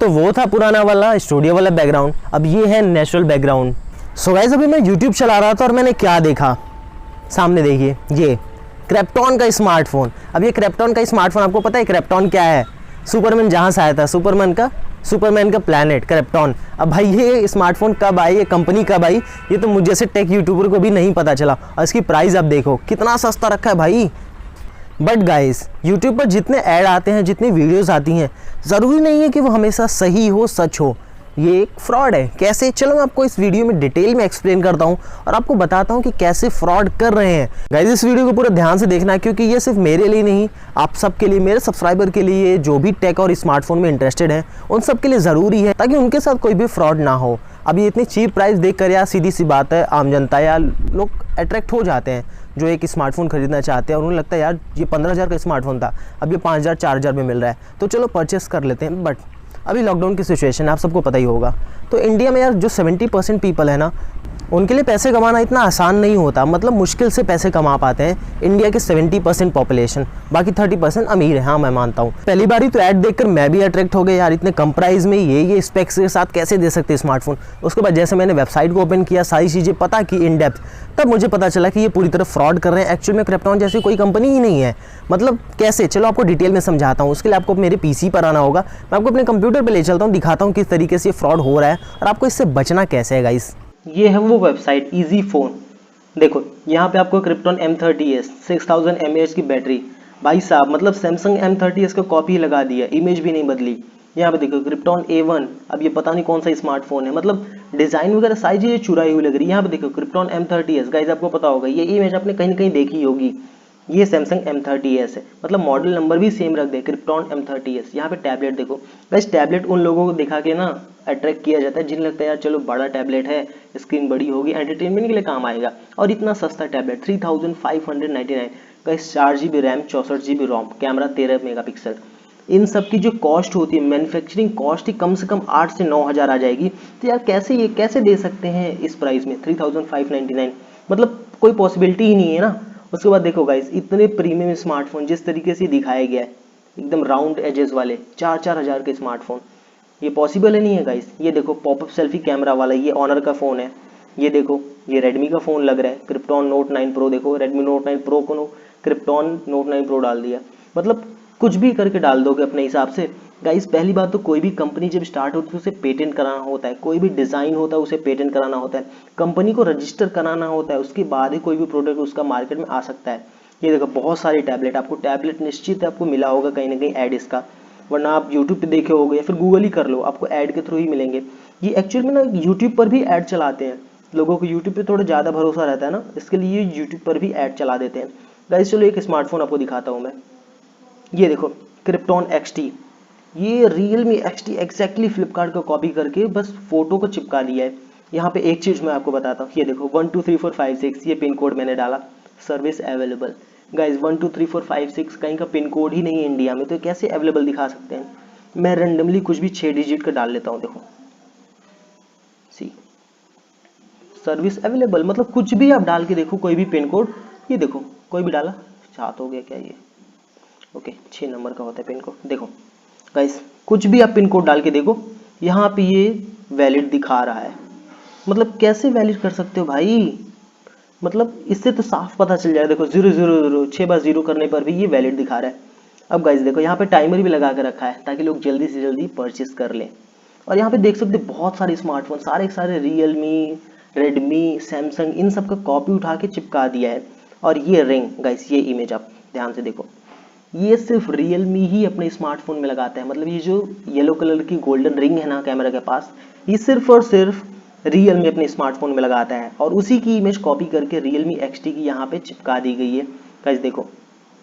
तो वो था पुराना वाला स्टूडियो वाला बैकग्राउंड, अब ये है नेचुरल बैकग्राउंड। सो गाइस अभी मैं यूट्यूब चला रहा था और मैंने क्या देखा, सामने देखिए ये क्रिप्टॉन का स्मार्टफोन। अब ये क्रिप्टॉन का स्मार्टफोन, आपको पता है क्रिप्टॉन क्या है? सुपरमैन जहाँ से आया था, सुपरमैन का प्लैनेट क्रिप्टॉन। अब भाई ये स्मार्टफोन कब आई, ये कंपनी कब आई, ये तो मुझे जैसे टेक यूट्यूबर को भी नहीं पता चला। और इसकी प्राइस आप देखो कितना सस्ता रखा है भाई। बट गाइस यूट्यूब पर जितने ऐड आते हैं, जितनी वीडियोस आती हैं, ज़रूरी नहीं है कि वो हमेशा सही हो, सच हो। ये एक फ्रॉड है। कैसे? चलो मैं आपको इस वीडियो में डिटेल में एक्सप्लेन करता हूँ और आपको बताता हूँ कि कैसे फ्रॉड कर रहे हैं। गाइस इस वीडियो को पूरा ध्यान से देखना है, क्योंकि ये सिर्फ मेरे लिए नहीं, आप सबके लिए, मेरे सब्सक्राइबर के लिए, जो भी टेक और स्मार्टफोन में इंटरेस्टेड हैं, उन सब के लिए ज़रूरी है, ताकि उनके साथ कोई भी फ्रॉड ना हो। अब ये इतनी चीप प्राइस देख कर यार सीधी सी बात है, आम जनता या लोग अट्रैक्ट हो जाते हैं जो एक स्मार्टफोन खरीदना चाहते हैं और उन्हें लगता है यार ये 15,000 का स्मार्टफोन था, अब ये 5,000 4,000 में मिल रहा है, तो चलो परचेस कर लेते हैं। बट अभी लॉकडाउन की सिचुएशन है, आप सबको पता ही होगा। तो इंडिया में यार जो 70% पीपल है ना, उनके लिए पैसे कमाना इतना आसान नहीं होता। मतलब मुश्किल से पैसे कमा पाते हैं इंडिया के 70% पॉपुलेशन, बाकी 30% अमीर है। हाँ मैं मानता हूँ। पहली बार ही तो ऐड देखकर मैं भी अट्रैक्ट हो गया यार, इतने कम प्राइस में ये स्पेक्स के साथ कैसे दे सकते हैं स्मार्टफोन। उसके बाद जैसे मैंने वेबसाइट को ओपन किया, सारी चीज़ें पता की इन डेप्थ, तब मुझे पता चला कि ये पूरी तरह फ्रॉड कर रहे हैं। एक्चुअल में क्रिप्टॉन जैसी कोई कंपनी ही नहीं है। मतलब कैसे, चलो आपको डिटेल में समझाता हूँ। उसके लिए आपको मेरे पीसी पर आना होगा, मैं आपको अपने कंप्यूटर पर ले चलता हूँ, दिखाता हूँ किस तरीके से ये फ्रॉड हो रहा है और आपको इससे बचना कैसे है गाइस। ये है वो वेबसाइट इजी फोन। देखो यहाँ पे आपको क्रिप्टॉन M30s 6000 mAh की बैटरी, भाई साहब मतलब सैमसंग M30s का कॉपी लगा दिया, इमेज भी नहीं बदली। यहाँ पे देखो क्रिप्टॉन A1, अब ये पता नहीं कौन सा स्मार्टफोन है, मतलब डिजाइन वगैरह सारी चीजें चुराई हुई लग रही है। यहाँ पे देखो क्रिप्टॉन M30s, गाइस आपको पता होगा, ये इमेज आपने कहीं ना कहीं देखी होगी। ये सैमसंग M30s है, मतलब मॉडल नंबर भी सेम रख दे, क्रिप्टॉन M30s। यहाँ पे टैबलेट देखो गाइस, टैबलेट उन लोगों को दिखा के ना अट्रैक्ट किया जाता है जिन्हें लगता है यार चलो बड़ा टैबलेट है, स्क्रीन बड़ी होगी, एंटरटेनमेंट के लिए काम आएगा। और इतना सस्ता tablet 3599 guys, 4GB RAM, 64GB रोम, कैमरा 13 मेगापिक्सल। इन सब की जो कॉस्ट होती है, मैन्युफैक्चरिंग कॉस्ट ही कम से कम 8 से 9 हज़ार आ जाएगी। तो यार कैसे ये कैसे दे सकते हैं इस प्राइस में 3599, मतलब कोई पॉसिबिलिटी ही नहीं है ना। उसके बाद देखो गाइस, इतने प्रीमियम स्मार्टफोन जिस तरीके से दिखाया गया है, एकदम राउंड एजेस वाले 4-4 हज़ार के स्मार्टफोन, ये पॉसिबल है नहीं है गाइस। ये देखो पॉपअप सेल्फी कैमरा वाला, ये ऑनर का फ़ोन है। ये देखो ये रेडमी का फ़ोन लग रहा है, क्रिप्टॉन नोट 9 प्रो। देखो रेडमी नोट 9 प्रो को क्रिप्टॉन नोट 9 प्रो डाल दिया, मतलब कुछ भी करके डाल दोगे अपने हिसाब से। गाइस पहली बात तो कोई भी कंपनी जब स्टार्ट होती है उसे पेटेंट कराना होता है, कोई भी डिज़ाइन होता है उसे पेटेंट कराना होता है, कंपनी को रजिस्टर कराना होता है, उसके बाद ही कोई भी प्रोडक्ट उसका मार्केट में आ सकता है। ये देखो बहुत सारे टैबलेट, आपको टैबलेट निश्चित आपको मिला होगा कहीं ना कहीं ऐड इसका, वरना आप यूट्यूब पे देखे होगे या फिर गूगल ही कर लो, आपको ऐड के थ्रू ही मिलेंगे। ये एक्चुअल में ना यूट्यूब पर भी ऐड चलाते हैं, लोगों को यूट्यूब पे थोड़ा ज़्यादा भरोसा रहता है ना, इसके लिए यूट्यूब पर भी ऐड चला देते हैं। गाइस चलो एक स्मार्टफोन आपको दिखाता हूँ मैं। ये देखो क्रिप्टॉन XT, ये Realme XT एग्जैक्टली फ्लिपकार्ट को कॉपी करके बस फोटो को चिपका दिया है। यहाँ पे एक चीज़ मैं आपको बताता हूँ, ये देखो 123456, ये पिन कोड मैंने डाला, सर्विस अवेलेबल। गाइज 123456 कहीं का पिन कोड ही नहीं है इंडिया में, तो कैसे अवेलेबल दिखा सकते हैं। मैं रेंडमली कुछ भी 6 डिजिट का डाल लेता हूँ, देखो सी सर्विस अवेलेबल, मतलब कुछ भी आप डाल के देखो, कोई भी पिन कोड, ये देखो कोई भी डाला, 7 हो गया क्या ये, ओके 6 नंबर का होता है पिन कोड। देखो गाइस कुछ भी आप पिन कोड डाल के देखो, यहाँ पे ये वैलिड दिखा रहा है। मतलब कैसे वैलिड कर सकते हो भाई, मतलब इससे तो साफ पता चल जाए। देखो 000 6 बार 0 करने पर भी ये वैलिड दिखा रहा है। अब गाइस देखो यहाँ पे टाइमर भी लगा के रखा है ताकि लोग जल्दी से जल्दी परचेस कर लें। और यहाँ पे देख सकते हो बहुत सारे स्मार्टफोन, सारे रियलमी, रेडमी, सैमसंग, इन सब का कॉपी उठा के चिपका दिया है। और ये रिंग गाइस, ये इमेज आप ध्यान से देखो, ये सिर्फ रियलमी ही अपने स्मार्टफोन में लगाता है। मतलब ये जो येलो कलर की गोल्डन रिंग है ना कैमरा के पास, ये सिर्फ और सिर्फ रियलमी अपने स्मार्टफोन में लगाता है, और उसी की इमेज कॉपी करके Realme XT की यहाँ पे चिपका दी गई है। गाइस देखो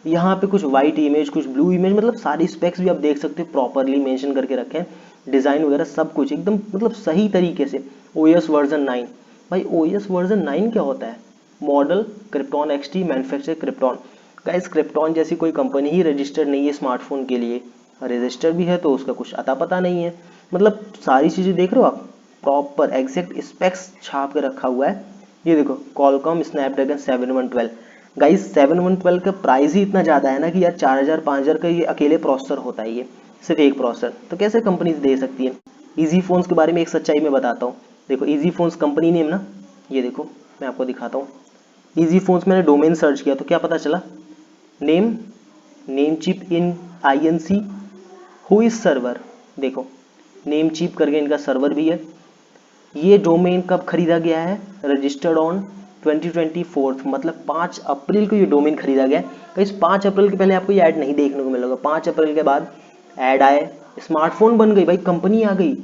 यहाँ पे कुछ वाइट इमेज, कुछ ब्लू इमेज, मतलब सारी स्पेक्स भी आप देख सकते हो, प्रॉपरली मेंशन करके रखे हैं, डिज़ाइन वगैरह सब कुछ एकदम मतलब सही तरीके से। OS वर्जन 9, भाई OS वर्जन 9 क्या होता है? Model krypton XT, manufacture krypton. Guys krypton जैसी कोई कंपनी ही रजिस्टर्ड नहीं है स्मार्टफोन के लिए, रजिस्टर भी है तो उसका कुछ अता पता नहीं है। मतलब सारी चीज़ें देख रहे हो आप, प्रॉपर एग्जैक्ट स्पेक्स छाप के रखा हुआ है। ये देखो Qualcomm Snapdragon 7112, गाइस 7112 का प्राइस ही इतना ज़्यादा है ना कि यार 4000 5000 का ये अकेले प्रोसेसर होता है ये। सिर्फ एक प्रोसेसर, तो कैसे कंपनीज दे सकती है। इजी फोन्स के बारे में एक सच्चाई मैं बताता हूँ। देखो इजी फोन्स कंपनी नेम ना, ये देखो मैं आपको दिखाता हूँ। इजी फोन्स मैंने डोमेन सर्च किया तो क्या पता चला, name chip in INC who is server. देखो नेम चिप करके इनका सर्वर भी है। ये डोमेन कब खरीदा गया है, रजिस्टर्ड ऑन 2024, मतलब 5 अप्रैल को ये डोमेन खरीदा गया है। तो इस 5 अप्रैल के पहले आपको ये ऐड नहीं देखने को मिलेगा। 5 अप्रैल के बाद ऐड आए, स्मार्टफोन बन गई भाई, कंपनी आ गई।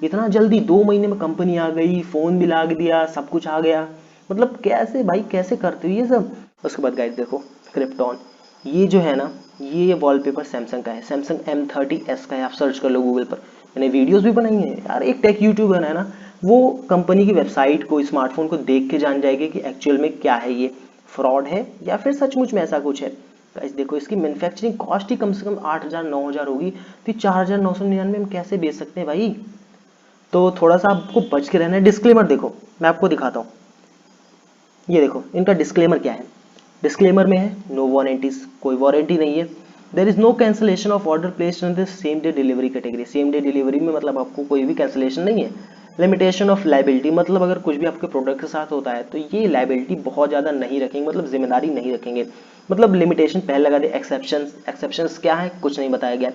इतना जल्दी 2 महीने में कंपनी आ गई, फ़ोन भी लाग दिया, सब कुछ आ गया। मतलब कैसे भाई, कैसे करते हो ये सब। उसके बाद गाइस देखो क्रिप्टॉन, ये जो है ना, ये वॉलपेपर सैमसंग का है, सैमसंग M30s का है। आप सर्च कर लो गूगल पर, मैंने वीडियोस भी बनाई है यार। एक टेक यूट्यूबर है ना, वो कंपनी की वेबसाइट को, स्मार्टफोन को देख के जान जाएगी कि एक्चुअल में क्या है, ये फ्रॉड है या फिर सचमुच में ऐसा कुछ है। गाइस देखो इसकी मैन्युफैक्चरिंग कॉस्ट ही कम से कम 8,000-9,000 होगी, तो 4,999 में कैसे बेच सकते हैं भाई। तो थोड़ा सा आपको बच के रहना है। डिस्क्लेमर देखो मैं आपको दिखाता हूँ, ये देखो इनका डिस्क्लेमर क्या है। डिस्क्लेमर में है नो वारंटीज, कोई वारंटी नहीं है। There is no cancellation of order placed in the same day delivery category. Same day delivery में मतलब आपको कोई भी कैंसिलेशन नहीं है। लिमिटेशन ऑफ लाइबिलिटी, मतलब अगर कुछ भी आपके प्रोडक्ट के साथ होता है तो ये लाइबिलिटी बहुत ज़्यादा नहीं रखेंगे, मतलब जिम्मेदारी नहीं रखेंगे। मतलब लिमिटेशन पहले लगा दे। एक्सेप्शंस क्या है, कुछ नहीं बताया गया।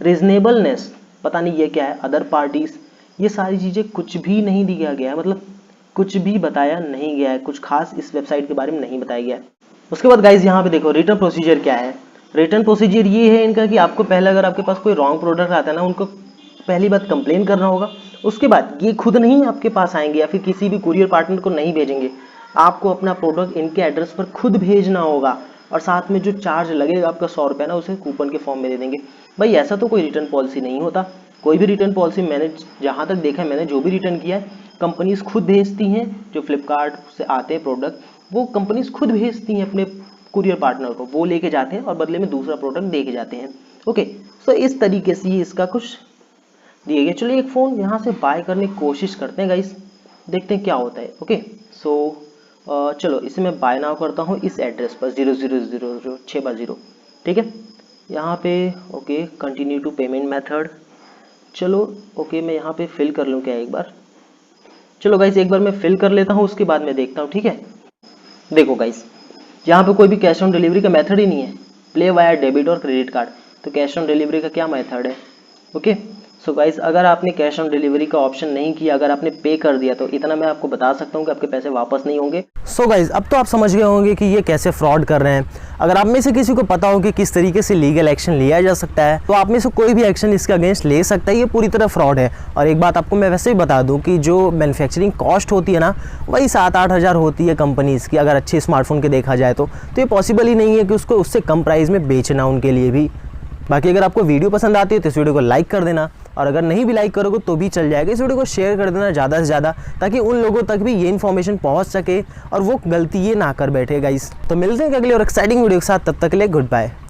रीजनेबलनेस पता नहीं ये क्या है। अदर पार्टीज, ये सारी चीज़ें कुछ भी नहीं दिया गया है, मतलब कुछ भी बताया नहीं गया है, कुछ खास इस वेबसाइट के बारे में नहीं बताया गया है। उसके बाद गाइज यहाँ पे देखो रिटर्न प्रोसीजर क्या है। रिटर्न प्रोसीजर ये है इनका कि आपको पहले अगर आपके पास कोई रॉन्ग प्रोडक्ट आता है ना, उनको पहली बात कंप्लेन करना होगा। उसके बाद ये खुद नहीं आपके पास आएंगे या फिर किसी भी कुरियर पार्टनर को नहीं भेजेंगे, आपको अपना प्रोडक्ट इनके एड्रेस पर खुद भेजना होगा। और साथ में जो चार्ज लगेगा आपका 100 रुपये ना, उसे कूपन के फॉर्म में दे देंगे। भाई ऐसा तो कोई रिटर्न पॉलिसी नहीं होता। कोई भी रिटर्न पॉलिसी मैंने जहाँ तक देखा है, मैंने जो भी रिटर्न किया है कंपनीज खुद भेजती हैं। जो फ्लिपकार्ट से आते हैं प्रोडक्ट, वो कंपनीज खुद भेजती हैं अपने कुरियर पार्टनर को, वो लेके जाते हैं और बदले में दूसरा प्रोडक्ट दे के जाते हैं। ओके, सो इस तरीके से इसका कुछ दिए गया। चलिए एक फ़ोन यहाँ से बाय करने की कोशिश करते हैं गाइस, देखते हैं क्या होता है। ओके सो चलो इसे मैं बाय नाउ करता हूँ इस एड्रेस पर 00006 ठीक है। यहाँ पे okay continue to payment method, चलो ओके मैं यहाँ पे फिल कर लूँ क्या एक बार। चलो गाइस एक बार मैं फिल कर लेता हूँ, उसके बाद मैं देखता हूँ, ठीक है। देखो गाइस यहाँ पे कोई भी कैश ऑन डिलीवरी का मेथड ही नहीं है, प्ले वाया डेबिट और क्रेडिट कार्ड। तो कैश ऑन डिलीवरी का क्या मेथड है। ओके सो गाइस अगर आपने कैश ऑन डिलीवरी का ऑप्शन नहीं किया, अगर आपने पे कर दिया, तो इतना मैं आपको बता सकता हूँ कि आपके पैसे वापस नहीं होंगे। सो गाइस अब तो आप समझ गए होंगे कि ये कैसे फ्रॉड कर रहे हैं। अगर आप में से किसी को पता हो कि किस तरीके से लीगल एक्शन लिया जा सकता है, तो आप में से कोई भी एक्शन इसके अगेंस्ट ले सकता है। ये पूरी तरह फ्रॉड है। और एक बात आपको मैं वैसे ही बता दूं कि जो मैन्युफैक्चरिंग कॉस्ट होती है ना, वही 7-8 हज़ार होती है कंपनीज़ की, अगर अच्छे स्मार्टफोन के देखा जाए तो ये पॉसिबल ही नहीं है कि उसको उससे कम प्राइस में बेचना उनके लिए भी। बाकी अगर आपको वीडियो पसंद आती है तो इस वीडियो को लाइक कर देना, और अगर नहीं भी लाइक करोगे तो भी चल जाएगा। इस वीडियो को शेयर कर देना ज़्यादा से ज़्यादा, ताकि उन लोगों तक भी ये इन्फॉर्मेशन पहुंच सके और वो गलती ये ना कर बैठे गाइस। तो मिलते हैं अगले और एक्साइटिंग वीडियो के साथ, तब तक के लिए गुड बाय।